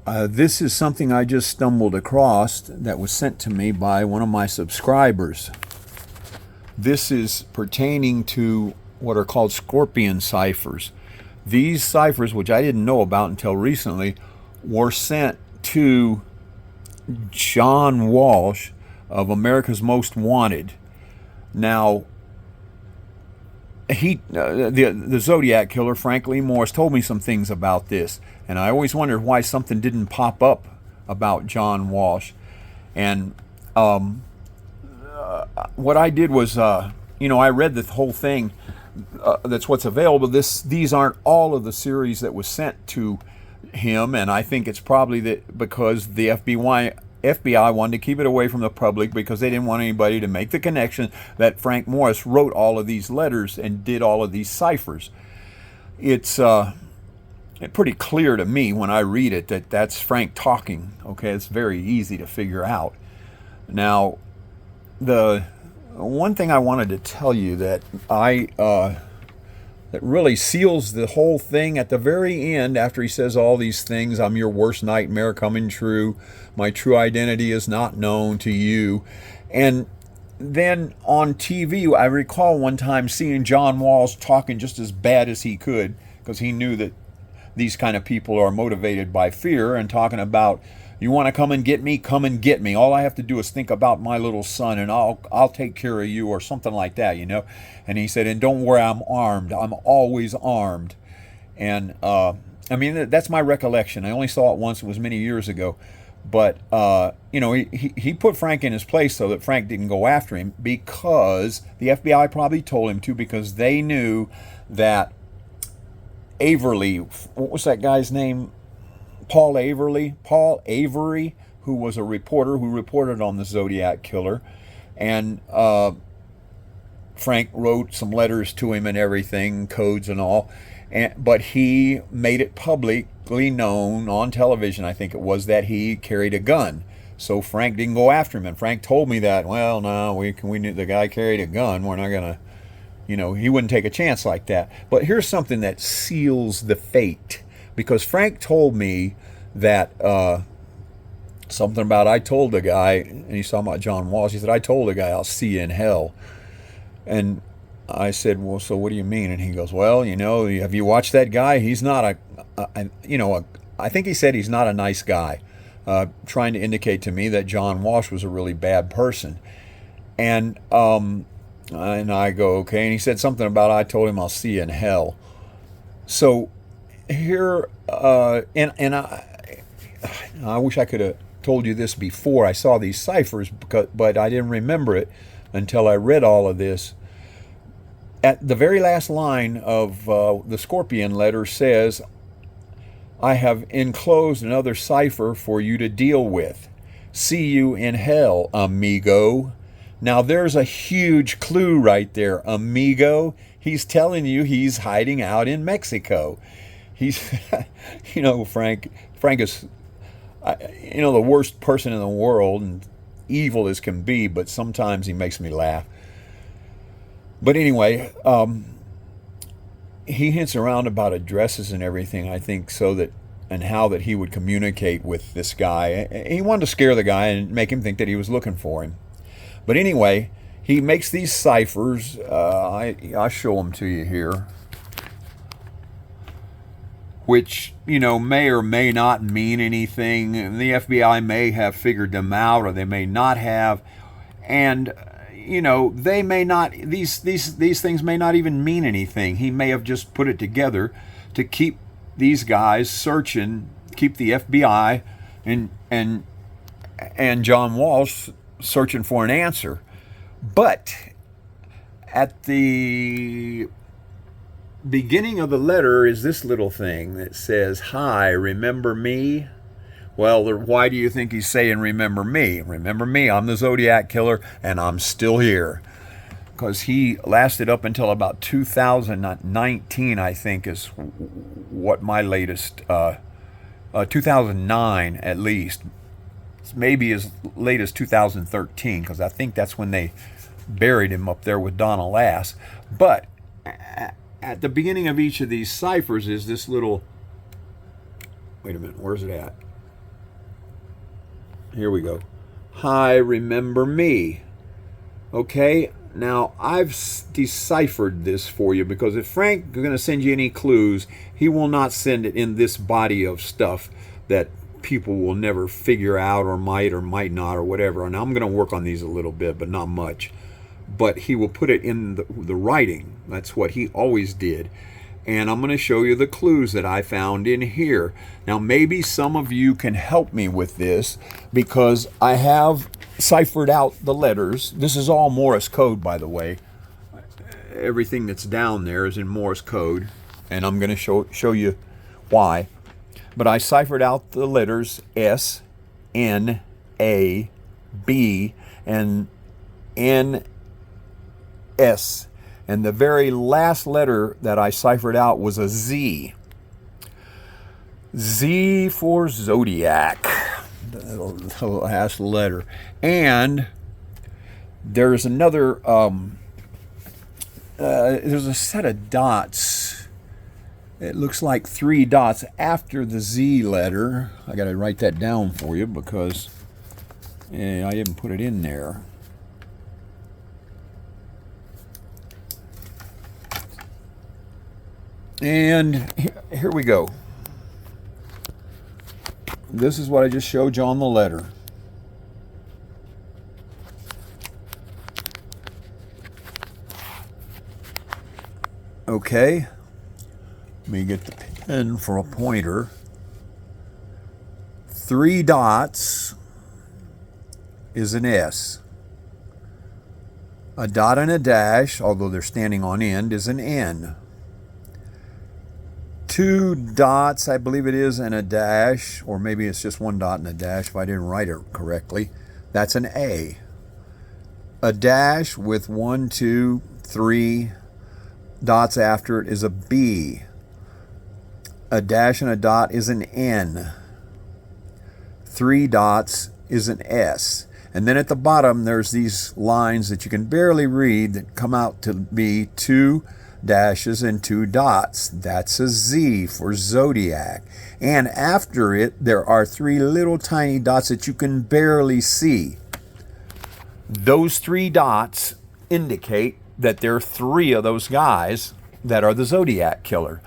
This is something I just stumbled across that was sent to me by one of my subscribers. This is pertaining to what are called scorpion ciphers. These ciphers, which I didn't know about until recently, were sent to John Walsh of America's Most Wanted. Now, the Zodiac killer, Frank Lee Morris, told me some things about this, and I always wondered why something didn't pop up about John Walsh. And what I did was, I read the whole thing. That's what's available. These aren't all of the series that was sent to him, and I think it's probably that because the FBI wanted to keep it away from the public because they didn't want anybody to make the connection that Frank Morris wrote all of these letters and did all of these ciphers. It's pretty clear to me when I read it that that's Frank talking. Okay, it's very easy to figure out. Now, the one thing I wanted to tell you that that really seals the whole thing at the very end, after he says all these things: I'm your worst nightmare coming true, my true identity is not known to you. And then on TV, I recall one time seeing John Walsh talking just as bad as he could, because he knew that these kind of people are motivated by fear, and talking about, you want to come and get me? Come and get me. All I have to do is think about my little son, and I'll take care of you, or something like that, And he said, and don't worry, I'm armed. I'm always armed. And that's my recollection. I only saw it once. It was many years ago. But he put Frank in his place so that Frank didn't go after him, because the FBI probably told him to, because they knew that Averly, what was that guy's name? Paul Avery, who was a reporter who reported on the Zodiac killer, and Frank wrote some letters to him and everything, codes and all, but he made it publicly known on television, I think it was, that he carried a gun. So Frank didn't go after him, and Frank told me that, well, no, we knew the guy carried a gun. We're not gonna, he wouldn't take a chance like that. But here's something that seals the fate. Because Frank told me that something about, I told the guy, and he's talking about John Walsh, he said, I told the guy, I'll see you in hell. And I said, well, so what do you mean? And he goes, well, have you watched that guy? He's not I think he said he's not a nice guy, trying to indicate to me that John Walsh was a really bad person. And I go, okay. And he said something about, I told him I'll see you in hell. So here, and I wish I could have told you this before I saw these ciphers, but I didn't remember it until I read all of this. At the very last line of the Scorpion letter says, I have enclosed another cipher for you to deal with. See you in hell, amigo. Now there's a huge clue right there, amigo. He's telling you he's hiding out in Mexico. He's, Frank is, the worst person in the world, and evil as can be, but sometimes he makes me laugh. But anyway, he hints around about addresses and everything, I think, and how that he would communicate with this guy. He wanted to scare the guy and make him think that he was looking for him. But anyway, he makes these ciphers. I'll show them to you here, which, may or may not mean anything. The FBI may have figured them out, or they may not have. And, they may not, these things may not even mean anything. He may have just put it together to keep these guys searching, keep the FBI and John Walsh searching for an answer. But at the beginning of the letter is this little thing that says, hi, remember me? Well, why do you think he's saying remember me? Remember me, I'm the Zodiac killer, and I'm still here. Because he lasted up until about 2019, I think, is what my latest, 2009 at least, maybe as late as 2013, because I think that's when they buried him up there with Donna Lass. But at the beginning of each of these ciphers is this little, wait a minute, where's it at? Here we go. Hi, remember me. Okay, now I've deciphered this for you, because if Frank is going to send you any clues, he will not send it in this body of stuff that people will never figure out, or might not, or whatever. And I'm going to work on these a little bit, but not much. But he will put it in the writing. That's what he always did. And I'm going to show you the clues that I found in here. Now, maybe some of you can help me with this, because I have ciphered out the letters. This is all Morse code, by the way. Everything that's down there is in Morse code, and I'm going to show you why. But I ciphered out the letters S, N, A, B, and N, S. And the very last letter that I ciphered out was a Z. Z for Zodiac. The last letter. And there's another, there's a set of dots. It looks like 3 dots after the Z letter. I got to write that down for you, because I didn't put it in there. And here we go. This is what I just showed you on the letter. Okay. Let me get the pen for a pointer. 3 dots is an S. A dot and a dash, although they're standing on end, is an N. 2 dots, I believe it is, and a dash, or maybe it's just 1 dot and a dash if I didn't write it correctly. That's an A. A dash with 1, 2, 3 dots after it is a B. A dash and a dot is an N. 3 dots is an S. And then at the bottom there's these lines that you can barely read that come out to be 2 dashes and 2 dots. That's a Z for Zodiac. And after it, there are 3 little tiny dots that you can barely see. Those 3 dots indicate that there are 3 of those guys that are the Zodiac killer.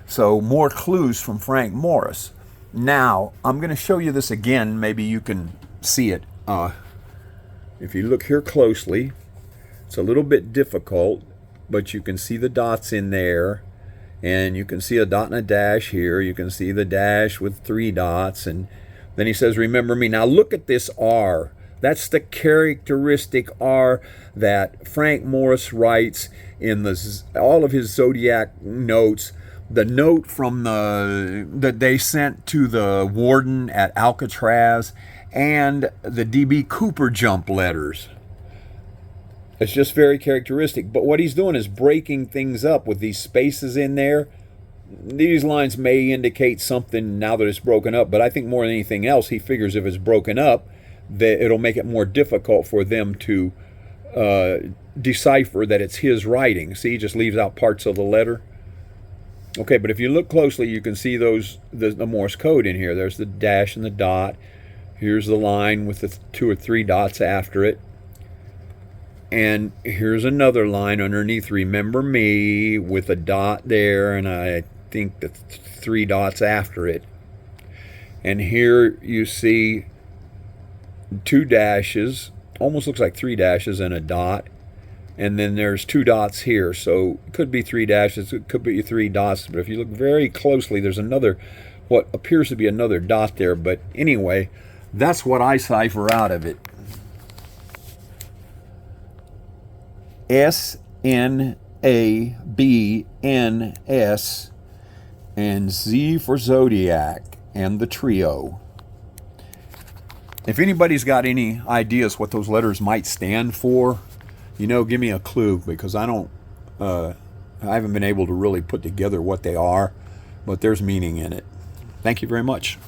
So more clues from Frank Morris. Now, I'm going to show you this again. Maybe you can see it. If you look here closely, it's a little bit difficult, but you can see the dots in there, and you can see a dot and a dash here. You can see the dash with 3 dots, and then he says, remember me. Now look at this R. That's the characteristic R that Frank Morris writes in all of his Zodiac notes. The note from that they sent to the warden at Alcatraz, and the D.B. Cooper jump letters. It's just very characteristic. But what he's doing is breaking things up with these spaces in there. These lines may indicate something now that it's broken up, but I think more than anything else, he figures if it's broken up, that it'll make it more difficult for them to decipher that it's his writing. See, he just leaves out parts of the letter. Okay, but if you look closely, you can see the Morse code in here. There's the dash and the dot. Here's the line with the 2 or 3 dots after it. And here's another line underneath, remember me, with a dot there, and I think the 3 dots after it. And here you see 2 dashes, almost looks like 3 dashes and a dot. And then there's 2 dots here, so it could be 3 dashes, it could be 3 dots, but if you look very closely, there's another, what appears to be another dot there. But anyway, that's what I cipher out of it. S, N, A, B, N, S, and Z for Zodiac, and the trio. If anybody's got any ideas what those letters might stand for, give me a clue, because I haven't been able to really put together what they are, but there's meaning in it. Thank you very much.